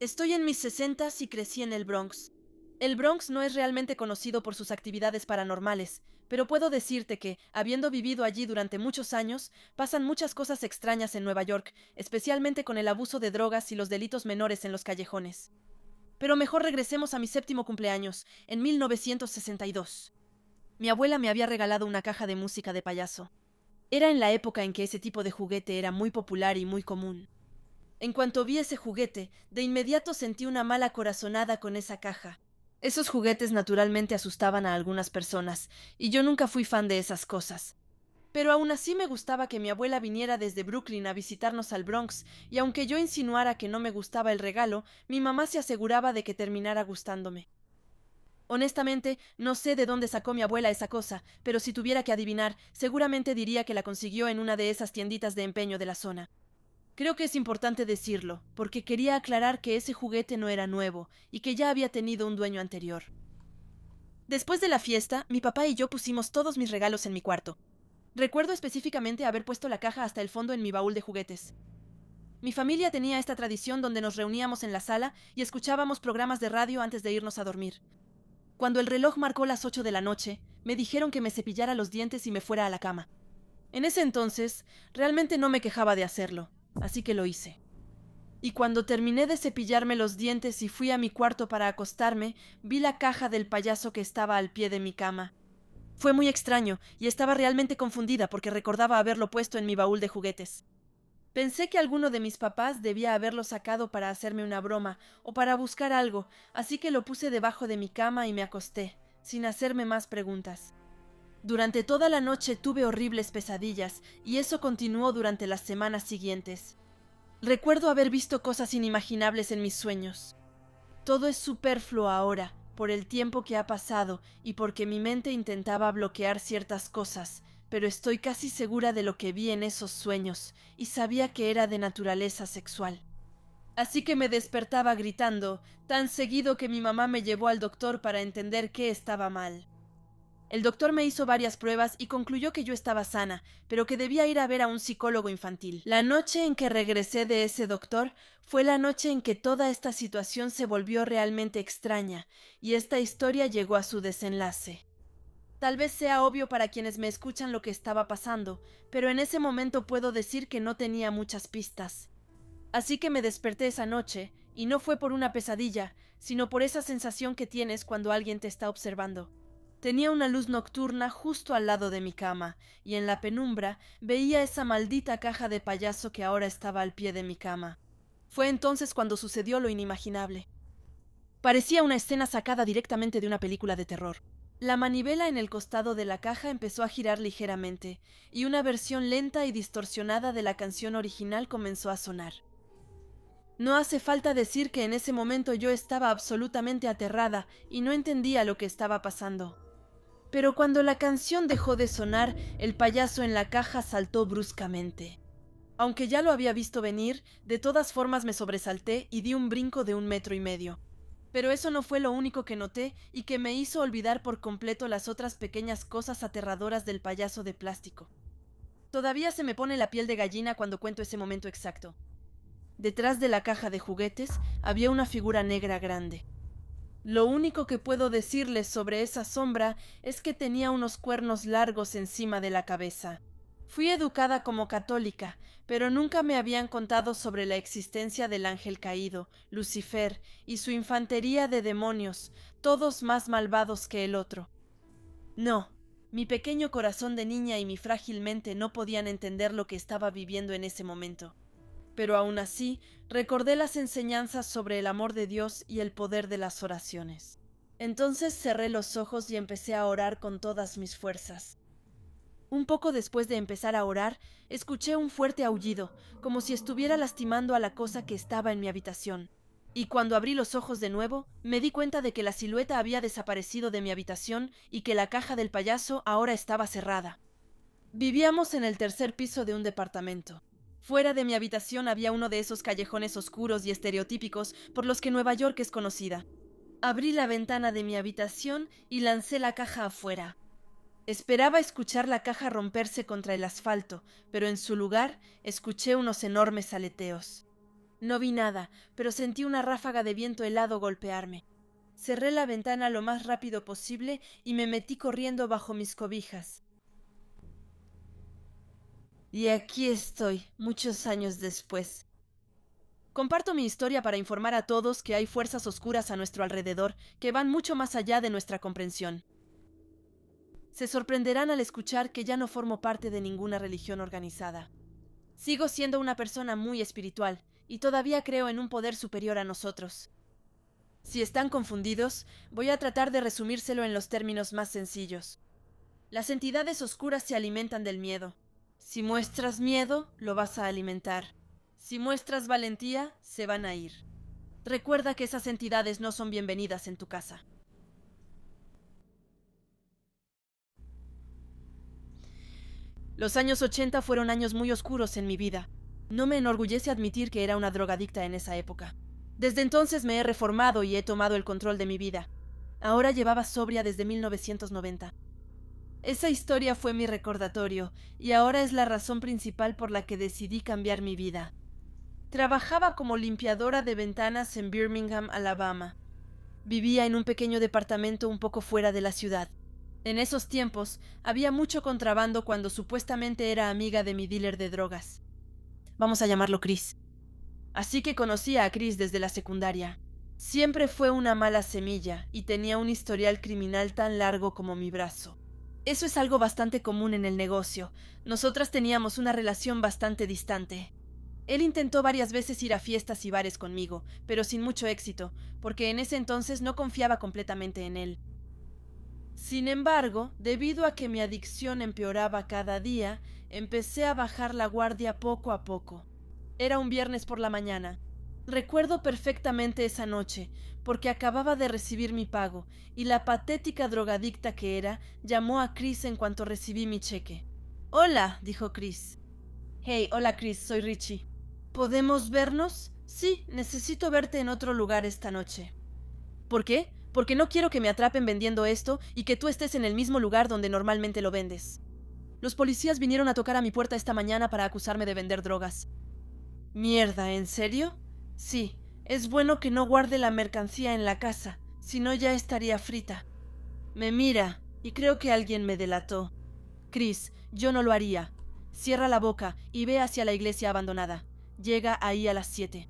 Estoy en mis sesentas y crecí en el Bronx. El Bronx no es realmente conocido por sus actividades paranormales, pero puedo decirte que, habiendo vivido allí durante muchos años, pasan muchas cosas extrañas en Nueva York, especialmente con el abuso de drogas y los delitos menores en los callejones. Pero mejor regresemos a mi séptimo cumpleaños, en 1962. Mi abuela me había regalado una caja de música de payaso. Era en la época en que ese tipo de juguete era muy popular y muy común. En cuanto vi ese juguete, de inmediato sentí una mala corazonada con esa caja. Esos juguetes naturalmente asustaban a algunas personas, y yo nunca fui fan de esas cosas. Pero aún así me gustaba que mi abuela viniera desde Brooklyn a visitarnos al Bronx, y aunque yo insinuara que no me gustaba el regalo, mi mamá se aseguraba de que terminara gustándome. Honestamente, no sé de dónde sacó mi abuela esa cosa, pero si tuviera que adivinar, seguramente diría que la consiguió en una de esas tienditas de empeño de la zona. Creo que es importante decirlo, porque quería aclarar que ese juguete no era nuevo y que ya había tenido un dueño anterior. Después de la fiesta, mi papá y yo pusimos todos mis regalos en mi cuarto. Recuerdo específicamente haber puesto la caja hasta el fondo en mi baúl de juguetes. Mi familia tenía esta tradición donde nos reuníamos en la sala y escuchábamos programas de radio antes de irnos a dormir. Cuando el reloj marcó las 8 de la noche, me dijeron que me cepillara los dientes y me fuera a la cama. En ese entonces, realmente no me quejaba de hacerlo, así que lo hice. Y cuando terminé de cepillarme los dientes y fui a mi cuarto para acostarme, vi la caja del payaso que estaba al pie de mi cama. Fue muy extraño, y estaba realmente confundida porque recordaba haberlo puesto en mi baúl de juguetes. Pensé que alguno de mis papás debía haberlo sacado para hacerme una broma o para buscar algo, así que lo puse debajo de mi cama y me acosté, sin hacerme más preguntas. Durante toda la noche tuve horribles pesadillas, y eso continuó durante las semanas siguientes. Recuerdo haber visto cosas inimaginables en mis sueños. Todo es superfluo ahora, por el tiempo que ha pasado y porque mi mente intentaba bloquear ciertas cosas, pero estoy casi segura de lo que vi en esos sueños y sabía que era de naturaleza sexual. Así que me despertaba gritando, tan seguido que mi mamá me llevó al doctor para entender qué estaba mal. El doctor me hizo varias pruebas y concluyó que yo estaba sana, pero que debía ir a ver a un psicólogo infantil. La noche en que regresé de ese doctor fue la noche en que toda esta situación se volvió realmente extraña, y esta historia llegó a su desenlace. Tal vez sea obvio para quienes me escuchan lo que estaba pasando, pero en ese momento puedo decir que no tenía muchas pistas. Así que me desperté esa noche, y no fue por una pesadilla, sino por esa sensación que tienes cuando alguien te está observando. Tenía una luz nocturna justo al lado de mi cama, y en la penumbra veía esa maldita caja de payaso que ahora estaba al pie de mi cama. Fue entonces cuando sucedió lo inimaginable. Parecía una escena sacada directamente de una película de terror. La manivela en el costado de la caja empezó a girar ligeramente, y una versión lenta y distorsionada de la canción original comenzó a sonar. No hace falta decir que en ese momento yo estaba absolutamente aterrada y no entendía lo que estaba pasando. Pero cuando la canción dejó de sonar, el payaso en la caja saltó bruscamente. Aunque ya lo había visto venir, de todas formas me sobresalté y di un brinco de 1,5 metros. Pero eso no fue lo único que noté y que me hizo olvidar por completo las otras pequeñas cosas aterradoras del payaso de plástico. Todavía se me pone la piel de gallina cuando cuento ese momento exacto. Detrás de la caja de juguetes había una figura negra grande. Lo único que puedo decirles sobre esa sombra es que tenía unos cuernos largos encima de la cabeza. Fui educada como católica, pero nunca me habían contado sobre la existencia del ángel caído, Lucifer, y su infantería de demonios, todos más malvados que el otro. No, mi pequeño corazón de niña y mi frágil mente no podían entender lo que estaba viviendo en ese momento. Pero aún así, recordé las enseñanzas sobre el amor de Dios y el poder de las oraciones. Entonces cerré los ojos y empecé a orar con todas mis fuerzas. Un poco después de empezar a orar, escuché un fuerte aullido, como si estuviera lastimando a la cosa que estaba en mi habitación. Y cuando abrí los ojos de nuevo, me di cuenta de que la silueta había desaparecido de mi habitación y que la caja del payaso ahora estaba cerrada. Vivíamos en el tercer piso de un departamento. Fuera de mi habitación había uno de esos callejones oscuros y estereotípicos por los que Nueva York es conocida. Abrí la ventana de mi habitación y lancé la caja afuera. Esperaba escuchar la caja romperse contra el asfalto, pero en su lugar escuché unos enormes aleteos. No vi nada, pero sentí una ráfaga de viento helado golpearme. Cerré la ventana lo más rápido posible y me metí corriendo bajo mis cobijas. Y aquí estoy, muchos años después. Comparto mi historia para informar a todos que hay fuerzas oscuras a nuestro alrededor que van mucho más allá de nuestra comprensión. Se sorprenderán al escuchar que ya no formo parte de ninguna religión organizada. Sigo siendo una persona muy espiritual y todavía creo en un poder superior a nosotros. Si están confundidos, voy a tratar de resumírselo en los términos más sencillos. Las entidades oscuras se alimentan del miedo. Si muestras miedo, lo vas a alimentar. Si muestras valentía, se van a ir. Recuerda que esas entidades no son bienvenidas en tu casa. Los años 80 fueron años muy oscuros en mi vida. No me enorgullece admitir que era una drogadicta en esa época. Desde entonces me he reformado y he tomado el control de mi vida. Ahora llevaba sobria desde 1990. Esa historia fue mi recordatorio, y ahora es la razón principal por la que decidí cambiar mi vida. Trabajaba como limpiadora de ventanas en Birmingham, Alabama. Vivía en un pequeño departamento un poco fuera de la ciudad. En esos tiempos, había mucho contrabando cuando supuestamente era amiga de mi dealer de drogas. Vamos a llamarlo Chris. Así que conocí a Chris desde la secundaria. Siempre fue una mala semilla y tenía un historial criminal tan largo como mi brazo. Eso es algo bastante común en el negocio. Nosotras teníamos una relación bastante distante. Él intentó varias veces ir a fiestas y bares conmigo, pero sin mucho éxito, porque en ese entonces no confiaba completamente en él. Sin embargo, debido a que mi adicción empeoraba cada día, empecé a bajar la guardia poco a poco. Era un viernes por la mañana. Recuerdo perfectamente esa noche, porque acababa de recibir mi pago, y la patética drogadicta que era llamó a Chris en cuanto recibí mi cheque. «Hola», dijo Chris. «Hey, hola Chris, soy Richie. ¿Podemos vernos?» «Sí, necesito verte en otro lugar esta noche». «¿Por qué?» «Porque no quiero que me atrapen vendiendo esto y que tú estés en el mismo lugar donde normalmente lo vendes». «Los policías vinieron a tocar a mi puerta esta mañana para acusarme de vender drogas». «Mierda, ¿en serio?» «Sí, es bueno que no guarde la mercancía en la casa, si no ya estaría frita». Me mira, y creo que alguien me delató. «Chris, yo no lo haría. Cierra la boca y ve hacia la iglesia abandonada. Llega ahí a las 7».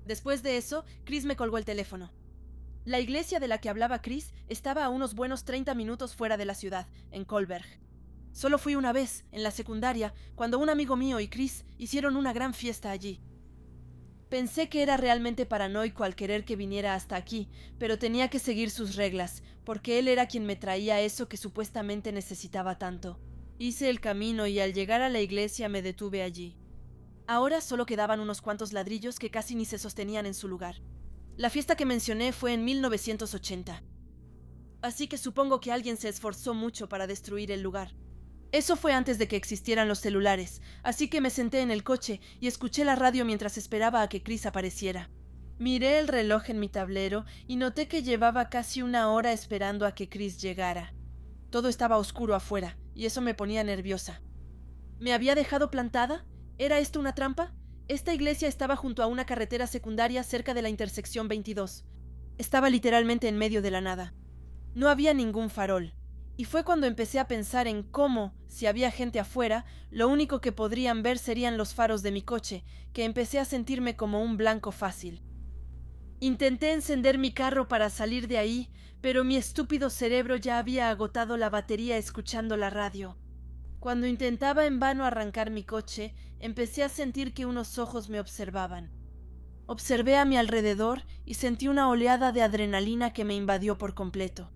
Después de eso, Chris me colgó el teléfono. La iglesia de la que hablaba Chris estaba a unos buenos 30 minutos fuera de la ciudad, en Kolberg. Solo fui una vez, en la secundaria, cuando un amigo mío y Chris hicieron una gran fiesta allí. Pensé que era realmente paranoico al querer que viniera hasta aquí, pero tenía que seguir sus reglas, porque él era quien me traía eso que supuestamente necesitaba tanto. Hice el camino y al llegar a la iglesia me detuve allí. Ahora solo quedaban unos cuantos ladrillos que casi ni se sostenían en su lugar. La fiesta que mencioné fue en 1980. Así que supongo que alguien se esforzó mucho para destruir el lugar. Eso fue antes de que existieran los celulares, así que me senté en el coche y escuché la radio mientras esperaba a que Chris apareciera. Miré el reloj en mi tablero y noté que llevaba casi una hora esperando a que Chris llegara. Todo estaba oscuro afuera, y eso me ponía nerviosa. ¿Me había dejado plantada? ¿Era esto una trampa? Esta iglesia estaba junto a una carretera secundaria cerca de la intersección 22. Estaba literalmente en medio de la nada. No había ningún farol. Y fue cuando empecé a pensar en cómo, si había gente afuera, lo único que podrían ver serían los faros de mi coche, que empecé a sentirme como un blanco fácil. Intenté encender mi carro para salir de ahí, pero mi estúpido cerebro ya había agotado la batería escuchando la radio. Cuando intentaba en vano arrancar mi coche, empecé a sentir que unos ojos me observaban. Observé a mi alrededor y sentí una oleada de adrenalina que me invadió por completo.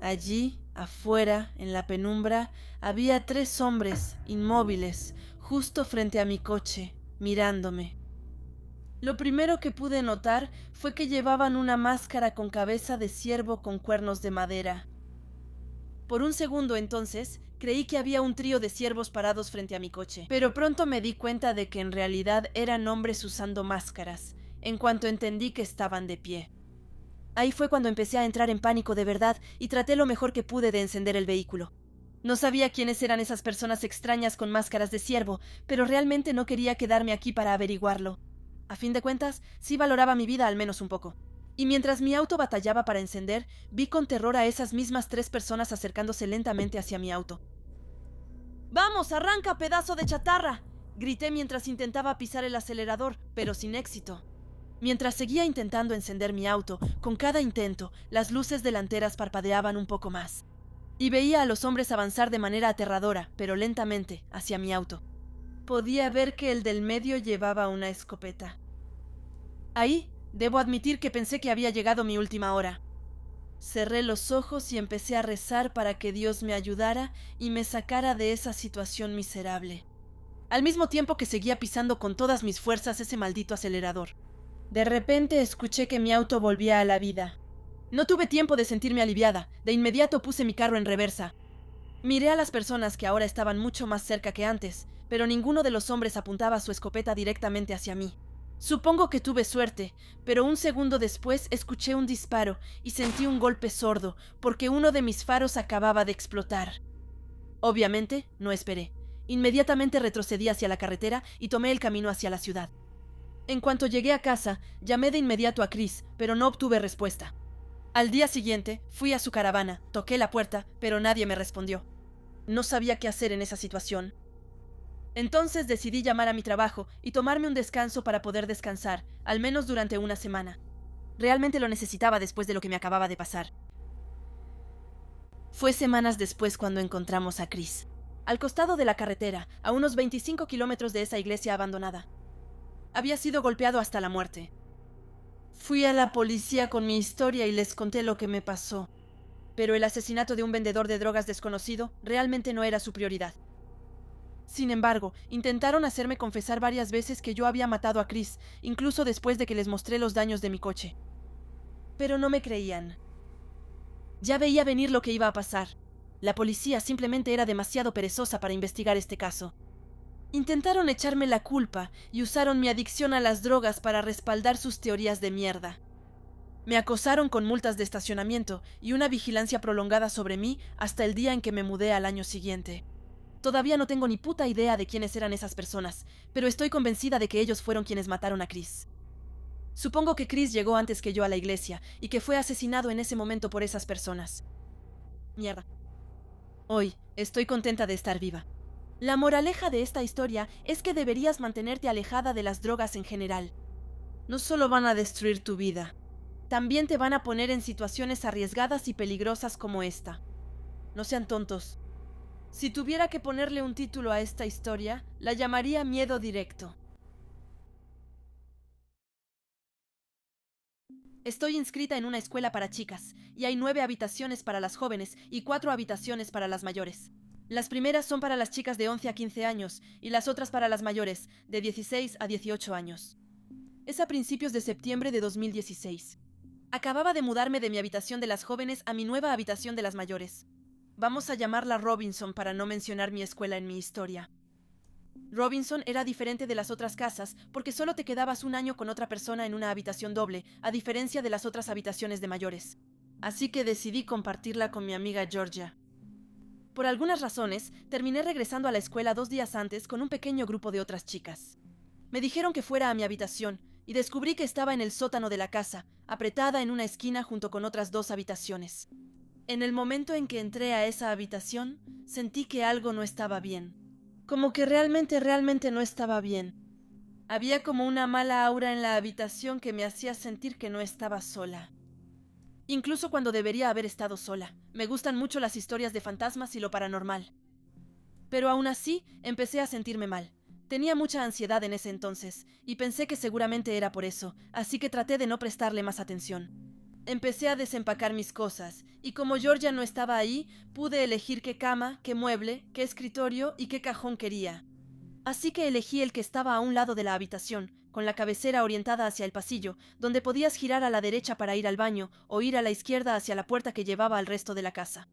Allí, afuera, en la penumbra, había 3 hombres, inmóviles, justo frente a mi coche, mirándome. Lo primero que pude notar fue que llevaban una máscara con cabeza de ciervo con cuernos de madera. Por un segundo entonces, creí que había un trío de ciervos parados frente a mi coche, pero pronto me di cuenta de que en realidad eran hombres usando máscaras, en cuanto entendí que estaban de pie. Ahí fue cuando empecé a entrar en pánico de verdad y traté lo mejor que pude de encender el vehículo. No sabía quiénes eran esas personas extrañas con máscaras de ciervo, pero realmente no quería quedarme aquí para averiguarlo. A fin de cuentas, sí valoraba mi vida al menos un poco. Y mientras mi auto batallaba para encender, vi con terror a esas mismas 3 personas acercándose lentamente hacia mi auto. ¡Vamos, arranca, pedazo de chatarra!, grité mientras intentaba pisar el acelerador, pero sin éxito. Mientras seguía intentando encender mi auto, con cada intento, las luces delanteras parpadeaban un poco más. Y veía a los hombres avanzar de manera aterradora, pero lentamente, hacia mi auto. Podía ver que el del medio llevaba una escopeta. Ahí, debo admitir que pensé que había llegado mi última hora. Cerré los ojos y empecé a rezar para que Dios me ayudara y me sacara de esa situación miserable. Al mismo tiempo que seguía pisando con todas mis fuerzas ese maldito acelerador. De repente escuché que mi auto volvía a la vida. No tuve tiempo de sentirme aliviada. De inmediato puse mi carro en reversa. Miré a las personas que ahora estaban mucho más cerca que antes, pero ninguno de los hombres apuntaba su escopeta directamente hacia mí. Supongo que tuve suerte, pero un segundo después escuché un disparo y sentí un golpe sordo, porque uno de mis faros acababa de explotar. Obviamente, no esperé. Inmediatamente retrocedí hacia la carretera y tomé el camino hacia la ciudad. En cuanto llegué a casa, llamé de inmediato a Chris, pero no obtuve respuesta. Al día siguiente, fui a su caravana, toqué la puerta, pero nadie me respondió. No sabía qué hacer en esa situación. Entonces decidí llamar a mi trabajo y tomarme un descanso para poder descansar, al menos durante una semana. Realmente lo necesitaba después de lo que me acababa de pasar. Fue semanas después cuando encontramos a Chris, al costado de la carretera, a unos 25 kilómetros de esa iglesia abandonada. Había sido golpeado hasta la muerte. Fui a la policía con mi historia y les conté lo que me pasó. Pero el asesinato de un vendedor de drogas desconocido realmente no era su prioridad. Sin embargo, intentaron hacerme confesar varias veces que yo había matado a Chris, incluso después de que les mostré los daños de mi coche. Pero no me creían. Ya veía venir lo que iba a pasar. La policía simplemente era demasiado perezosa para investigar este caso. Intentaron echarme la culpa y usaron mi adicción a las drogas para respaldar sus teorías de mierda. Me acosaron con multas de estacionamiento y una vigilancia prolongada sobre mí hasta el día en que me mudé al año siguiente. Todavía no tengo ni puta idea de quiénes eran esas personas, pero estoy convencida de que ellos fueron quienes mataron a Chris. Supongo que Chris llegó antes que yo a la iglesia y que fue asesinado en ese momento por esas personas. Mierda. Hoy estoy contenta de estar viva. La moraleja de esta historia es que deberías mantenerte alejada de las drogas en general. No solo van a destruir tu vida, también te van a poner en situaciones arriesgadas y peligrosas como esta. No sean tontos. Si tuviera que ponerle un título a esta historia, la llamaría Miedo Directo. Estoy inscrita en una escuela para chicas, y hay 9 habitaciones para las jóvenes y 4 habitaciones para las mayores. Las primeras son para las chicas de 11 a 15 años, y las otras para las mayores, de 16 a 18 años. Es a principios de septiembre de 2016. Acababa de mudarme de mi habitación de las jóvenes a mi nueva habitación de las mayores. Vamos a llamarla Robinson para no mencionar mi escuela en mi historia. Robinson era diferente de las otras casas porque solo te quedabas un año con otra persona en una habitación doble, a diferencia de las otras habitaciones de mayores. Así que decidí compartirla con mi amiga Georgia. Por algunas razones, terminé regresando a la escuela 2 días antes con un pequeño grupo de otras chicas. Me dijeron que fuera a mi habitación y descubrí que estaba en el sótano de la casa, apretada en una esquina junto con otras 2 habitaciones. En el momento en que entré a esa habitación, sentí que algo no estaba bien. Como que realmente no estaba bien. Había como una mala aura en la habitación que me hacía sentir que no estaba sola. Incluso cuando debería haber estado sola. Me gustan mucho las historias de fantasmas y lo paranormal. Pero aún así, empecé a sentirme mal. Tenía mucha ansiedad en ese entonces, y pensé que seguramente era por eso, así que traté de no prestarle más atención. Empecé a desempacar mis cosas, y como Georgia no estaba ahí, pude elegir qué cama, qué mueble, qué escritorio y qué cajón quería. Así que elegí el que estaba a un lado de la habitación, con la cabecera orientada hacia el pasillo, donde podías girar a la derecha para ir al baño, o ir a la izquierda hacia la puerta que llevaba al resto de la casa.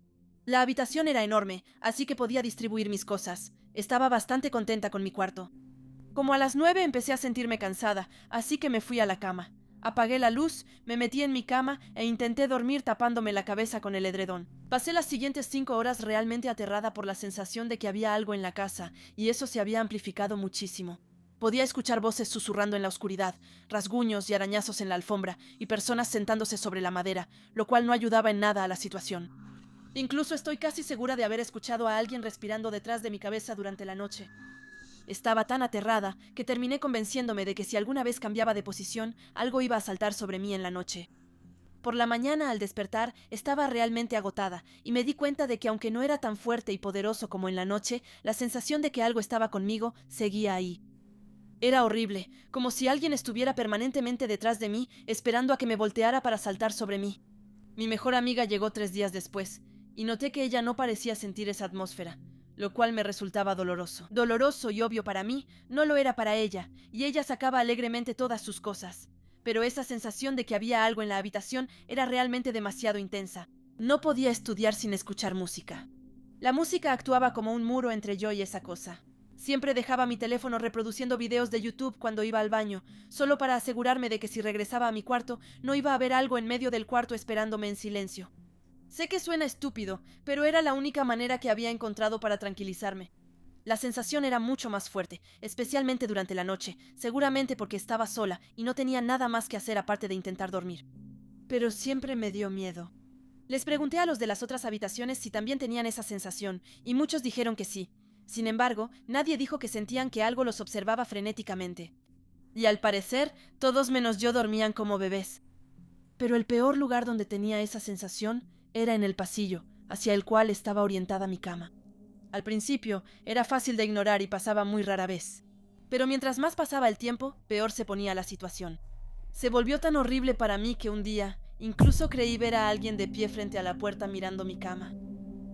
La habitación era enorme, así que podía distribuir mis cosas. Estaba bastante contenta con mi cuarto. Como a las 9 empecé a sentirme cansada, así que me fui a la cama. Apagué la luz, me metí en mi cama e intenté dormir tapándome la cabeza con el edredón. Pasé las siguientes 5 horas realmente aterrada por la sensación de que había algo en la casa, y eso se había amplificado muchísimo. Podía escuchar voces susurrando en la oscuridad, rasguños y arañazos en la alfombra, y personas sentándose sobre la madera, lo cual no ayudaba en nada a la situación. Incluso estoy casi segura de haber escuchado a alguien respirando detrás de mi cabeza durante la noche. Estaba tan aterrada que terminé convenciéndome de que si alguna vez cambiaba de posición, algo iba a saltar sobre mí en la noche. Por la mañana, al despertar, estaba realmente agotada, y me di cuenta de que aunque no era tan fuerte y poderoso como en la noche, la sensación de que algo estaba conmigo seguía ahí. Era horrible, como si alguien estuviera permanentemente detrás de mí, esperando a que me volteara para saltar sobre mí. Mi mejor amiga llegó 3 días después, y noté que ella no parecía sentir esa atmósfera, lo cual me resultaba doloroso. Doloroso y obvio para mí, no lo era para ella, y ella sacaba alegremente todas sus cosas. Pero esa sensación de que había algo en la habitación era realmente demasiado intensa. No podía estudiar sin escuchar música. La música actuaba como un muro entre yo y esa cosa. Siempre dejaba mi teléfono reproduciendo videos de YouTube cuando iba al baño, solo para asegurarme de que si regresaba a mi cuarto, no iba a haber algo en medio del cuarto esperándome en silencio. Sé que suena estúpido, pero era la única manera que había encontrado para tranquilizarme. La sensación era mucho más fuerte, especialmente durante la noche, seguramente porque estaba sola y no tenía nada más que hacer aparte de intentar dormir. Pero siempre me dio miedo. Les pregunté a los de las otras habitaciones si también tenían esa sensación, y muchos dijeron que sí. Sin embargo, nadie dijo que sentían que algo los observaba frenéticamente. Y al parecer, todos menos yo dormían como bebés. Pero el peor lugar donde tenía esa sensación era en el pasillo, hacia el cual estaba orientada mi cama. Al principio, era fácil de ignorar y pasaba muy rara vez. Pero mientras más pasaba el tiempo, peor se ponía la situación. Se volvió tan horrible para mí que un día, incluso creí ver a alguien de pie frente a la puerta mirando mi cama.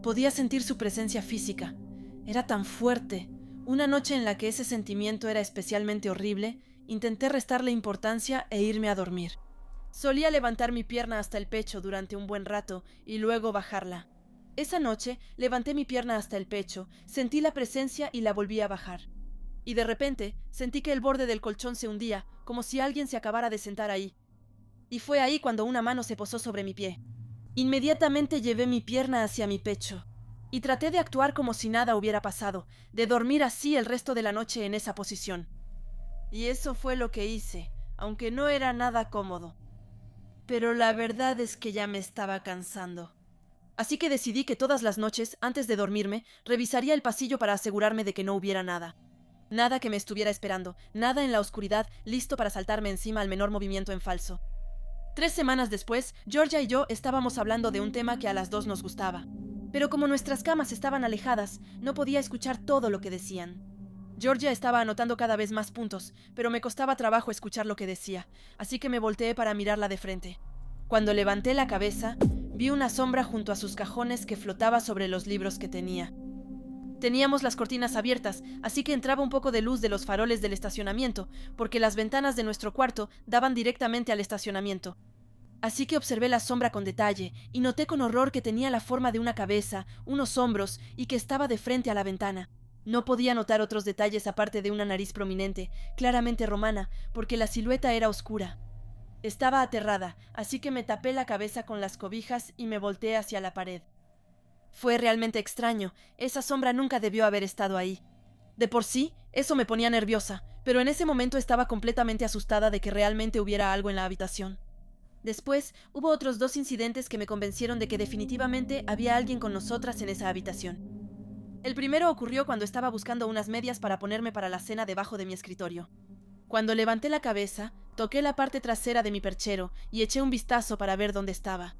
Podía sentir su presencia física. Era tan fuerte. Una noche en la que ese sentimiento era especialmente horrible, intenté restarle importancia e irme a dormir. Solía levantar mi pierna hasta el pecho durante un buen rato y luego bajarla. Esa noche levanté mi pierna hasta el pecho, sentí la presencia y la volví a bajar. Y de repente sentí que el borde del colchón se hundía, como si alguien se acabara de sentar ahí. Y fue ahí cuando una mano se posó sobre mi pie. Inmediatamente llevé mi pierna hacia mi pecho. Y traté de actuar como si nada hubiera pasado, de dormir así el resto de la noche en esa posición. Y eso fue lo que hice, aunque no era nada cómodo. Pero la verdad es que ya me estaba cansando. Así que decidí que todas las noches, antes de dormirme, revisaría el pasillo para asegurarme de que no hubiera nada. Nada que me estuviera esperando, nada en la oscuridad, listo para saltarme encima al menor movimiento en falso. 3 semanas después, Georgia y yo estábamos hablando de un tema que a las dos nos gustaba. Pero como nuestras camas estaban alejadas, no podía escuchar todo lo que decían. Georgia estaba anotando cada vez más puntos, pero me costaba trabajo escuchar lo que decía, así que me volteé para mirarla de frente. Cuando levanté la cabeza, vi una sombra junto a sus cajones que flotaba sobre los libros que tenía. Teníamos las cortinas abiertas, así que entraba un poco de luz de los faroles del estacionamiento, porque las ventanas de nuestro cuarto daban directamente al estacionamiento. Así que observé la sombra con detalle y noté con horror que tenía la forma de una cabeza, unos hombros y que estaba de frente a la ventana. No podía notar otros detalles aparte de una nariz prominente, claramente romana, porque la silueta era oscura. Estaba aterrada, así que me tapé la cabeza con las cobijas y me volteé hacia la pared. Fue realmente extraño, esa sombra nunca debió haber estado ahí. De por sí, eso me ponía nerviosa, pero en ese momento estaba completamente asustada de que realmente hubiera algo en la habitación. Después, hubo otros 2 incidentes que me convencieron de que definitivamente había alguien con nosotras en esa habitación. El primero ocurrió cuando estaba buscando unas medias para ponerme para la cena debajo de mi escritorio. Cuando levanté la cabeza, toqué la parte trasera de mi perchero y eché un vistazo para ver dónde estaba.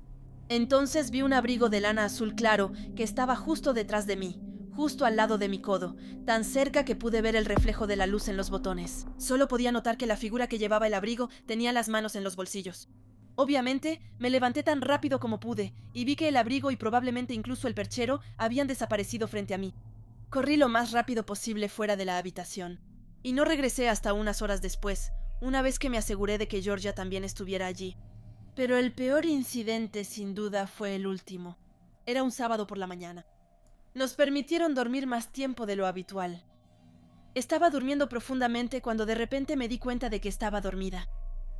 Entonces vi un abrigo de lana azul claro que estaba justo detrás de mí, justo al lado de mi codo, tan cerca que pude ver el reflejo de la luz en los botones. Solo podía notar que la figura que llevaba el abrigo tenía las manos en los bolsillos. Obviamente, me levanté tan rápido como pude y vi que el abrigo y probablemente incluso el perchero habían desaparecido frente a mí. Corrí lo más rápido posible fuera de la habitación. Y no regresé hasta unas horas después, una vez que me aseguré de que Georgia también estuviera allí. Pero el peor incidente, sin duda, fue el último. Era un sábado por la mañana. Nos permitieron dormir más tiempo de lo habitual. Estaba durmiendo profundamente cuando de repente me di cuenta de que estaba dormida.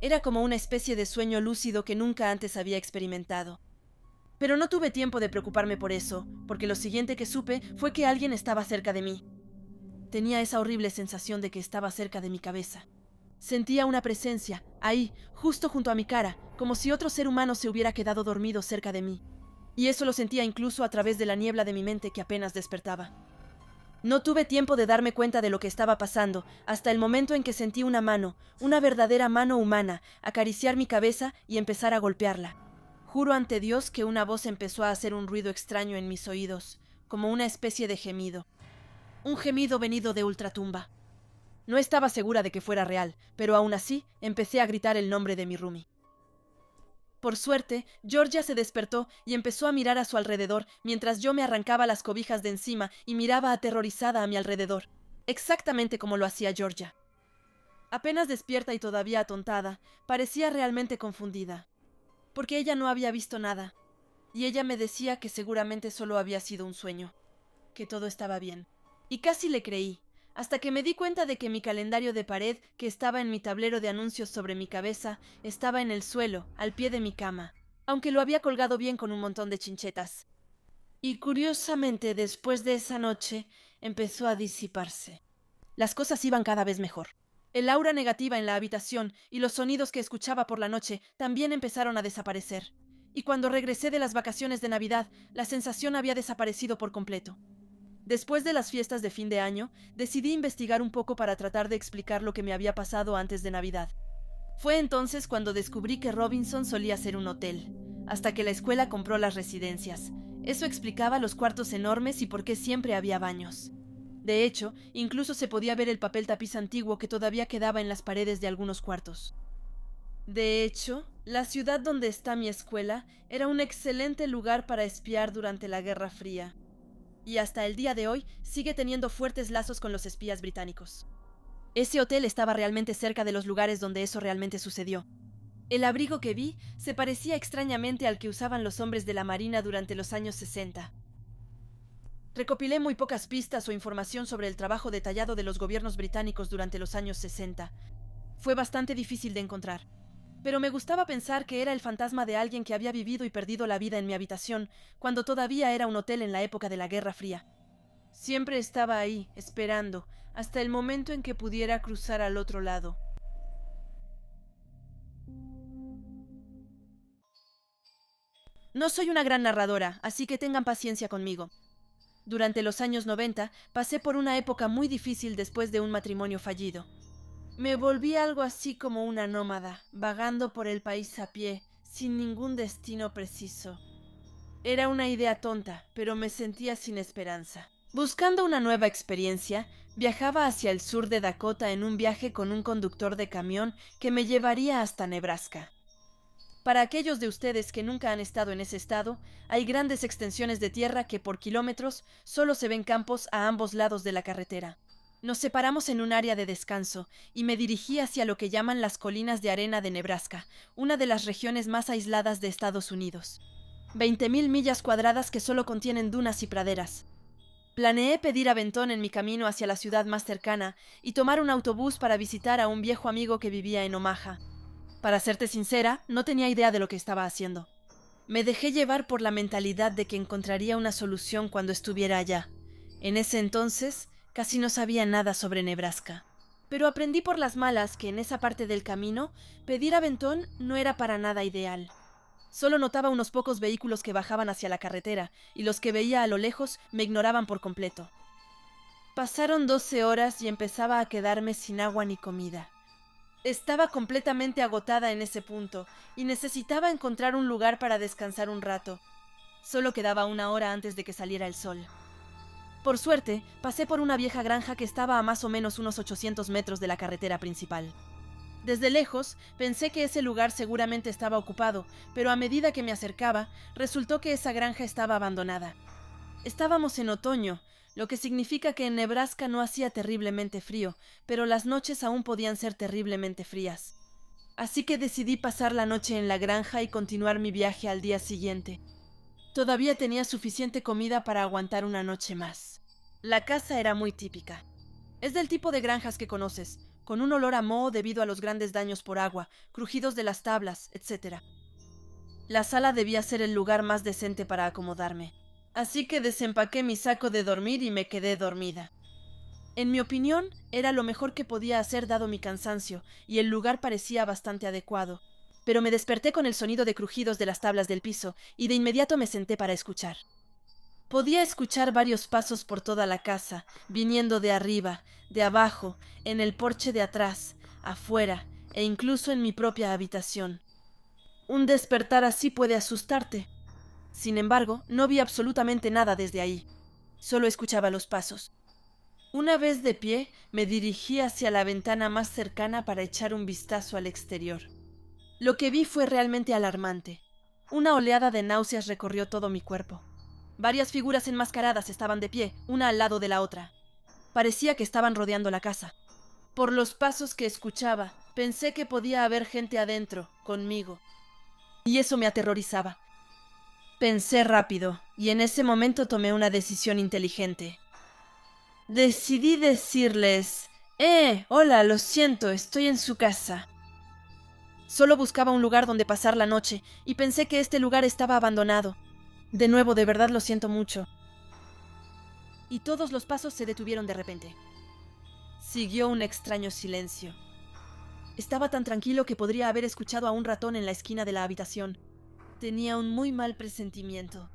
Era como una especie de sueño lúcido que nunca antes había experimentado. Pero no tuve tiempo de preocuparme por eso, porque lo siguiente que supe fue que alguien estaba cerca de mí. tenía esa horrible sensación de que estaba cerca de mi cabeza. Sentía una presencia, ahí, justo junto a mi cara, como si otro ser humano se hubiera quedado dormido cerca de mí. Y eso lo sentía incluso a través de la niebla de mi mente que apenas despertaba. No tuve tiempo de darme cuenta de lo que estaba pasando, hasta el momento en que sentí una mano, una verdadera mano humana, acariciar mi cabeza y empezar a golpearla. Juro ante Dios que una voz empezó a hacer un ruido extraño en mis oídos, como una especie de gemido. Un gemido venido de ultratumba. No estaba segura de que fuera real, pero aún así empecé a gritar el nombre de mi roomie. Por suerte, Georgia se despertó y empezó a mirar a su alrededor, mientras yo me arrancaba las cobijas de encima y miraba aterrorizada a mi alrededor, exactamente como lo hacía Georgia. Apenas despierta y todavía atontada, parecía realmente confundida, porque ella no había visto nada, y ella me decía que seguramente solo había sido un sueño, que todo estaba bien. Y casi le creí, hasta que me di cuenta de que mi calendario de pared, que estaba en mi tablero de anuncios sobre mi cabeza, estaba en el suelo, al pie de mi cama, aunque lo había colgado bien con un montón de chinchetas. Y curiosamente, después de esa noche, empezó a disiparse. Las cosas iban cada vez mejor. El aura negativa en la habitación y los sonidos que escuchaba por la noche también empezaron a desaparecer. Y cuando regresé de las vacaciones de Navidad, la sensación había desaparecido por completo. Después de las fiestas de fin de año, decidí investigar un poco para tratar de explicar lo que me había pasado antes de Navidad. Fue entonces cuando descubrí que Robinson solía ser un hotel, hasta que la escuela compró las residencias. Eso explicaba los cuartos enormes y por qué siempre había baños. De hecho, incluso se podía ver el papel tapiz antiguo que todavía quedaba en las paredes de algunos cuartos. De hecho, la ciudad donde está mi escuela era un excelente lugar para espiar durante la Guerra Fría. Y hasta el día de hoy sigue teniendo fuertes lazos con los espías británicos. Ese hotel estaba realmente cerca de los lugares donde eso realmente sucedió. El abrigo que vi se parecía extrañamente al que usaban los hombres de la Marina durante los años 60. Recopilé muy pocas pistas o información sobre el trabajo detallado de los gobiernos británicos durante los años 60. Fue bastante difícil de encontrar. Pero me gustaba pensar que era el fantasma de alguien que había vivido y perdido la vida en mi habitación, cuando todavía era un hotel en la época de la Guerra Fría. Siempre estaba ahí, esperando, hasta el momento en que pudiera cruzar al otro lado. No soy una gran narradora, así que tengan paciencia conmigo. Durante los años 90 pasé por una época muy difícil después de un matrimonio fallido. Me volví algo así como una nómada, vagando por el país a pie, sin ningún destino preciso. Era una idea tonta, pero me sentía sin esperanza. Buscando una nueva experiencia, viajaba hacia el sur de Dakota en un viaje con un conductor de camión que me llevaría hasta Nebraska. Para aquellos de ustedes que nunca han estado en ese estado, hay grandes extensiones de tierra que por kilómetros solo se ven campos a ambos lados de la carretera. Nos separamos en un área de descanso y me dirigí hacia lo que llaman las colinas de arena de Nebraska, una de las regiones más aisladas de Estados Unidos. 20.000 millas cuadradas que solo contienen dunas y praderas. Planeé pedir aventón en mi camino hacia la ciudad más cercana y tomar un autobús para visitar a un viejo amigo que vivía en Omaha. Para serte sincera, no tenía idea de lo que estaba haciendo. Me dejé llevar por la mentalidad de que encontraría una solución cuando estuviera allá. En ese entonces, casi no sabía nada sobre Nebraska. Pero aprendí por las malas que en esa parte del camino, pedir aventón no era para nada ideal. Solo notaba unos pocos vehículos que bajaban hacia la carretera, y los que veía a lo lejos me ignoraban por completo. Pasaron 12 horas y empezaba a quedarme sin agua ni comida. Estaba completamente agotada en ese punto, y necesitaba encontrar un lugar para descansar un rato. Solo quedaba una hora antes de que saliera el sol. Por suerte, pasé por una vieja granja que estaba a más o menos unos 800 metros de la carretera principal. Desde lejos, pensé que ese lugar seguramente estaba ocupado, pero a medida que me acercaba, resultó que esa granja estaba abandonada. Estábamos en otoño, lo que significa que en Nebraska no hacía terriblemente frío, pero las noches aún podían ser terriblemente frías. Así que decidí pasar la noche en la granja y continuar mi viaje al día siguiente. Todavía tenía suficiente comida para aguantar una noche más. La casa era muy típica. Es del tipo de granjas que conoces, con un olor a moho debido a los grandes daños por agua, crujidos de las tablas, etc. La sala debía ser el lugar más decente para acomodarme. Así que desempaqué mi saco de dormir y me quedé dormida. En mi opinión, era lo mejor que podía hacer dado mi cansancio, y el lugar parecía bastante adecuado. Pero me desperté con el sonido de crujidos de las tablas del piso, y de inmediato me senté para escuchar. Podía escuchar varios pasos por toda la casa, viniendo de arriba, de abajo, en el porche de atrás, afuera, e incluso en mi propia habitación. Un despertar así puede asustarte. Sin embargo, no vi absolutamente nada desde ahí. Solo escuchaba los pasos. Una vez de pie, me dirigí hacia la ventana más cercana para echar un vistazo al exterior. Lo que vi fue realmente alarmante. Una oleada de náuseas recorrió todo mi cuerpo. Varias figuras enmascaradas estaban de pie, una al lado de la otra. Parecía que estaban rodeando la casa. Por los pasos que escuchaba, pensé que podía haber gente adentro, conmigo. Y eso me aterrorizaba. Pensé rápido, y en ese momento tomé una decisión inteligente. Decidí decirles, hola, lo siento, estoy en su casa. Solo buscaba un lugar donde pasar la noche, y pensé que este lugar estaba abandonado. De nuevo, de verdad lo siento mucho. Y todos los pasos se detuvieron de repente. Siguió un extraño silencio. Estaba tan tranquilo que podría haber escuchado a un ratón en la esquina de la habitación. Tenía un muy mal presentimiento.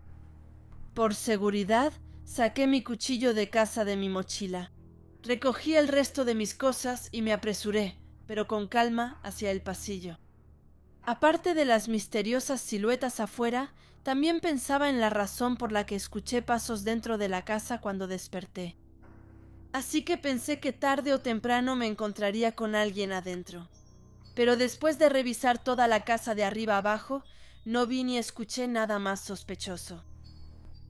Por seguridad, saqué mi cuchillo de caza de mi mochila. Recogí el resto de mis cosas y me apresuré, pero con calma, hacia el pasillo. Aparte de las misteriosas siluetas afuera, también pensaba en la razón por la que escuché pasos dentro de la casa cuando desperté. Así que pensé que tarde o temprano me encontraría con alguien adentro. Pero después de revisar toda la casa de arriba abajo, no vi ni escuché nada más sospechoso.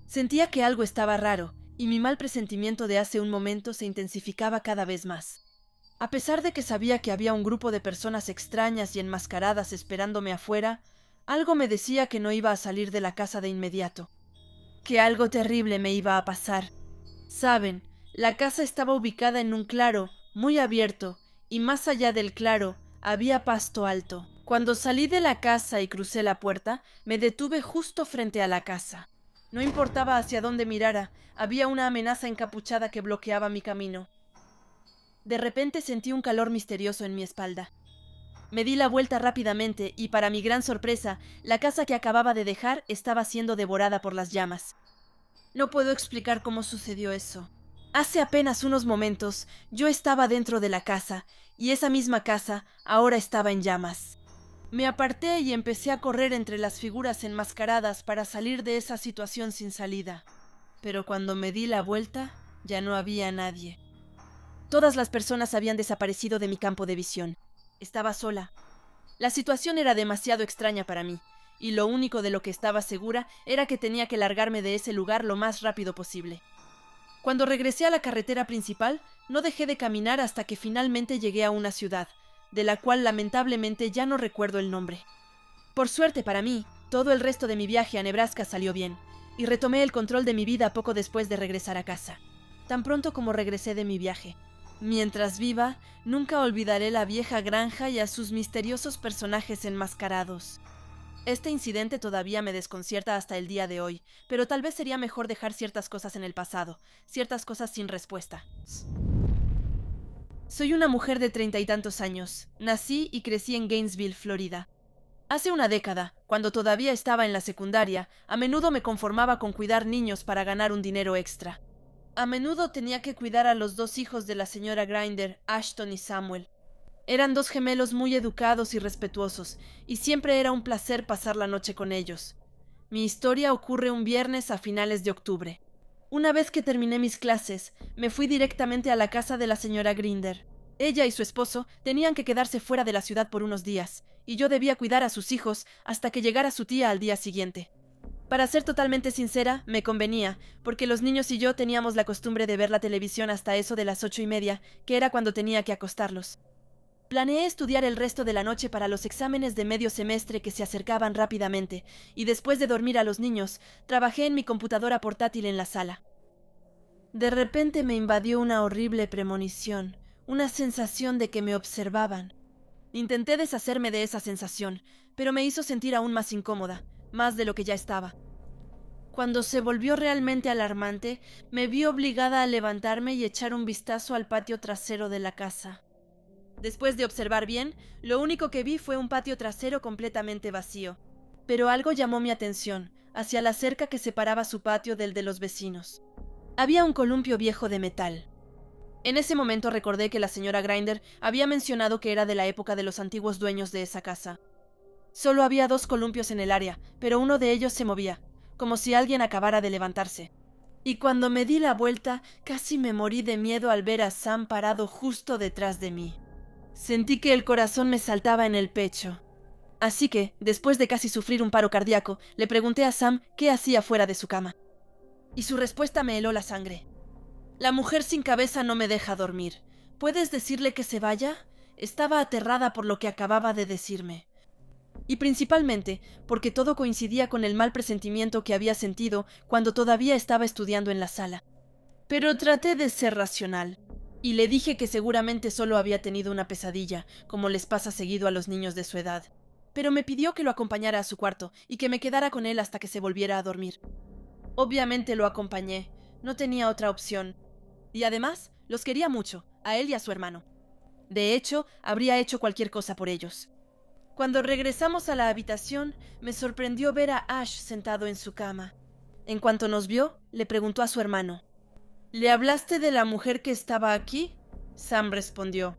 Sentía que algo estaba raro, y mi mal presentimiento de hace un momento se intensificaba cada vez más. A pesar de que sabía que había un grupo de personas extrañas y enmascaradas esperándome afuera, algo me decía que no iba a salir de la casa de inmediato. Que algo terrible me iba a pasar. Saben, la casa estaba ubicada en un claro, muy abierto, y más allá del claro había pasto alto. Cuando salí de la casa y crucé la puerta, me detuve justo frente a la casa. No importaba hacia dónde mirara, había una amenaza encapuchada que bloqueaba mi camino. De repente sentí un calor misterioso en mi espalda. Me di la vuelta rápidamente y, para mi gran sorpresa, la casa que acababa de dejar estaba siendo devorada por las llamas. No puedo explicar cómo sucedió eso. Hace apenas unos momentos, yo estaba dentro de la casa, y esa misma casa ahora estaba en llamas. Me aparté y empecé a correr entre las figuras enmascaradas para salir de esa situación sin salida. Pero cuando me di la vuelta, ya no había nadie. Todas las personas habían desaparecido de mi campo de visión. Estaba sola. La situación era demasiado extraña para mí, y lo único de lo que estaba segura era que tenía que largarme de ese lugar lo más rápido posible. Cuando regresé a la carretera principal, no dejé de caminar hasta que finalmente llegué a una ciudad, de la cual lamentablemente ya no recuerdo el nombre. Por suerte para mí, todo el resto de mi viaje a Nebraska salió bien, y retomé el control de mi vida poco después de regresar a casa. Tan pronto como regresé de mi viaje. Mientras viva, nunca olvidaré la vieja granja y a sus misteriosos personajes enmascarados. Este incidente todavía me desconcierta hasta el día de hoy, pero tal vez sería mejor dejar ciertas cosas en el pasado, ciertas cosas sin respuesta. Soy una mujer de 30 y tantos años. Nací y crecí en Gainesville, Florida. Hace una década, cuando todavía estaba en la secundaria, a menudo me conformaba con cuidar niños para ganar un dinero extra. A menudo tenía que cuidar a los 2 hijos de la señora Grinder, Ashton y Samuel. Eran 2 gemelos muy educados y respetuosos, y siempre era un placer pasar la noche con ellos. Mi historia ocurre un viernes a finales de octubre. Una vez que terminé mis clases, me fui directamente a la casa de la señora Grinder. Ella y su esposo tenían que quedarse fuera de la ciudad por unos días, y yo debía cuidar a sus hijos hasta que llegara su tía al día siguiente. Para ser totalmente sincera, me convenía, porque los niños y yo teníamos la costumbre de ver la televisión hasta eso de las 8:30, que era cuando tenía que acostarlos. Planeé estudiar el resto de la noche para los exámenes de medio semestre que se acercaban rápidamente, y después de dormir a los niños, trabajé en mi computadora portátil en la sala. De repente me invadió una horrible premonición, una sensación de que me observaban. Intenté deshacerme de esa sensación, pero me hizo sentir aún más incómoda, más de lo que ya estaba. Cuando se volvió realmente alarmante, me vi obligada a levantarme y echar un vistazo al patio trasero de la casa. Después de observar bien, lo único que vi fue un patio trasero completamente vacío. Pero algo llamó mi atención, hacia la cerca que separaba su patio del de los vecinos. Había un columpio viejo de metal. En ese momento recordé que la señora Grinder había mencionado que era de la época de los antiguos dueños de esa casa. Solo había 2 columpios en el área, pero uno de ellos se movía, como si alguien acabara de levantarse. Y cuando me di la vuelta, casi me morí de miedo al ver a Sam parado justo detrás de mí. Sentí que el corazón me saltaba en el pecho. Así que, después de casi sufrir un paro cardíaco, le pregunté a Sam qué hacía fuera de su cama. Y su respuesta me heló la sangre. La mujer sin cabeza no me deja dormir. ¿Puedes decirle que se vaya? Estaba aterrada por lo que acababa de decirme. Y principalmente porque todo coincidía con el mal presentimiento que había sentido cuando todavía estaba estudiando en la sala. Pero traté de ser racional, y le dije que seguramente solo había tenido una pesadilla, como les pasa seguido a los niños de su edad. Pero me pidió que lo acompañara a su cuarto y que me quedara con él hasta que se volviera a dormir. Obviamente lo acompañé, no tenía otra opción. Y además, los quería mucho, a él y a su hermano. De hecho, habría hecho cualquier cosa por ellos. Cuando regresamos a la habitación, me sorprendió ver a Ash sentado en su cama. En cuanto nos vio, le preguntó a su hermano. ¿Le hablaste de la mujer que estaba aquí? Sam respondió.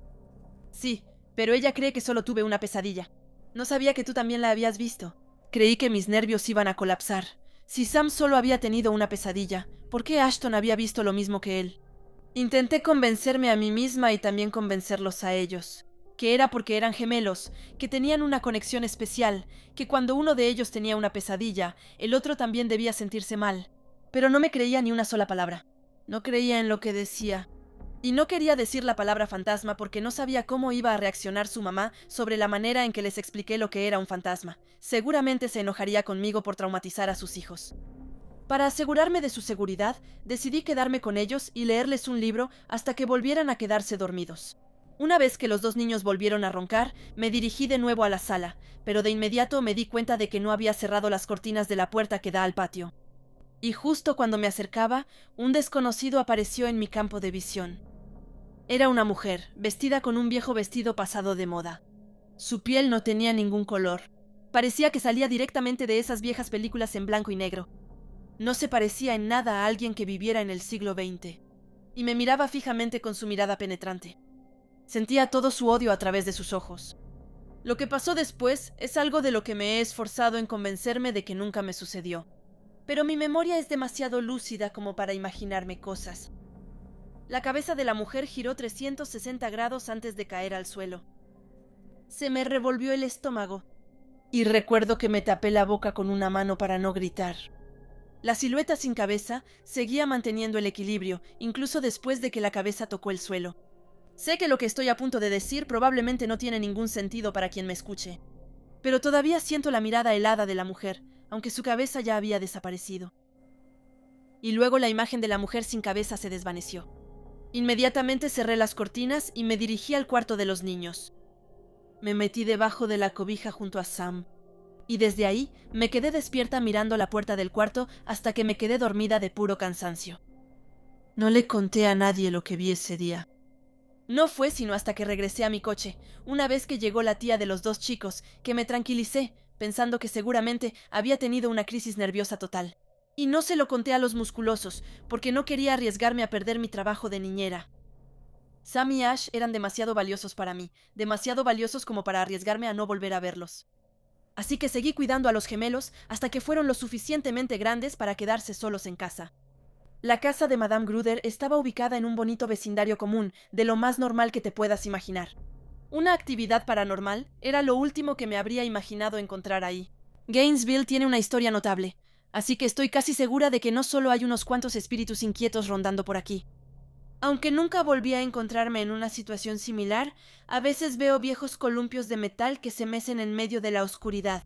Sí, pero ella cree que solo tuve una pesadilla. No sabía que tú también la habías visto. Creí que mis nervios iban a colapsar. Si Sam solo había tenido una pesadilla, ¿por qué Ashton había visto lo mismo que él? Intenté convencerme a mí misma y también convencerlos a ellos. Que era porque eran gemelos, que tenían una conexión especial, que cuando uno de ellos tenía una pesadilla, el otro también debía sentirse mal. Pero no me creía ni una sola palabra. No creía en lo que decía. Y no quería decir la palabra fantasma porque no sabía cómo iba a reaccionar su mamá sobre la manera en que les expliqué lo que era un fantasma. Seguramente se enojaría conmigo por traumatizar a sus hijos. Para asegurarme de su seguridad, decidí quedarme con ellos y leerles un libro hasta que volvieran a quedarse dormidos. Una vez que los 2 niños volvieron a roncar, me dirigí de nuevo a la sala, pero de inmediato me di cuenta de que no había cerrado las cortinas de la puerta que da al patio. Y justo cuando me acercaba, un desconocido apareció en mi campo de visión. Era una mujer, vestida con un viejo vestido pasado de moda. Su piel no tenía ningún color. Parecía que salía directamente de esas viejas películas en blanco y negro. No se parecía en nada a alguien que viviera en el siglo XX. Y me miraba fijamente con su mirada penetrante. Sentía todo su odio a través de sus ojos. Lo que pasó después es algo de lo que me he esforzado en convencerme de que nunca me sucedió. Pero mi memoria es demasiado lúcida como para imaginarme cosas. La cabeza de la mujer giró 360 grados antes de caer al suelo. Se me revolvió el estómago, y recuerdo que me tapé la boca con una mano para no gritar. La silueta sin cabeza seguía manteniendo el equilibrio, incluso después de que la cabeza tocó el suelo. Sé que lo que estoy a punto de decir probablemente no tiene ningún sentido para quien me escuche, pero todavía siento la mirada helada de la mujer, aunque su cabeza ya había desaparecido. Y luego la imagen de la mujer sin cabeza se desvaneció. Inmediatamente cerré las cortinas y me dirigí al cuarto de los niños. Me metí debajo de la cobija junto a Sam, y desde ahí me quedé despierta mirando la puerta del cuarto hasta que me quedé dormida de puro cansancio. No le conté a nadie lo que vi ese día. No fue sino hasta que regresé a mi coche, una vez que llegó la tía de los 2 chicos, que me tranquilicé, pensando que seguramente había tenido una crisis nerviosa total. Y no se lo conté a los musculosos, porque no quería arriesgarme a perder mi trabajo de niñera. Sam y Ash eran demasiado valiosos para mí, demasiado valiosos como para arriesgarme a no volver a verlos. Así que seguí cuidando a los gemelos hasta que fueron lo suficientemente grandes para quedarse solos en casa. La casa de Madame Gruder estaba ubicada en un bonito vecindario común, de lo más normal que te puedas imaginar. Una actividad paranormal era lo último que me habría imaginado encontrar ahí. Gainesville tiene una historia notable, así que estoy casi segura de que no solo hay unos cuantos espíritus inquietos rondando por aquí. Aunque nunca volví a encontrarme en una situación similar, a veces veo viejos columpios de metal que se mecen en medio de la oscuridad.